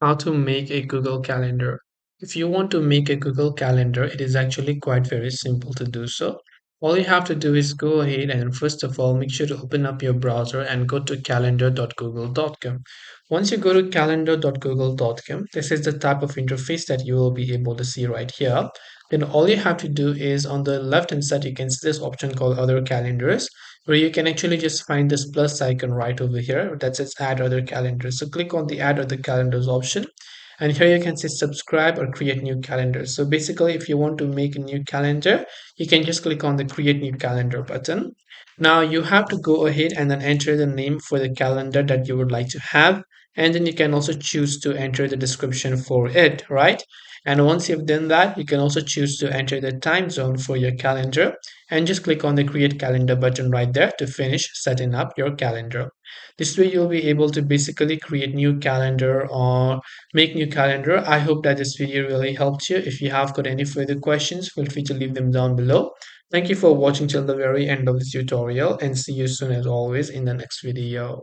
How to make a Google Calendar. If you want to make a Google Calendar, it is actually quite very simple to do so. All you have to do is go ahead and first of all make sure to open up your browser and go to calendar.google.com. Once you go to calendar.google.com, this is the type of interface that you will be able to see right here. Then all you have to do is on the left hand side you can see this option called other calendars, where you can actually just find this plus icon right over here that says add other calendars. So click on the add other calendars option, and here you can say subscribe or create new calendar. So basically if you want to make a new calendar, you can just click on the create new calendar button. Now you have to go ahead and then enter the name for the calendar that you would like to have, and then you can also choose to enter the description for it, right? And once you've done that, you can also choose to enter the time zone for your calendar, and just click on the create calendar button right there to finish setting up your calendar. This way you'll be able to basically create new calendar or make new calendar. I hope that this video really helped you. If you have got any further questions, feel free to leave them down below. Thank you for watching till the very end of this tutorial, and see you soon as always in the next video.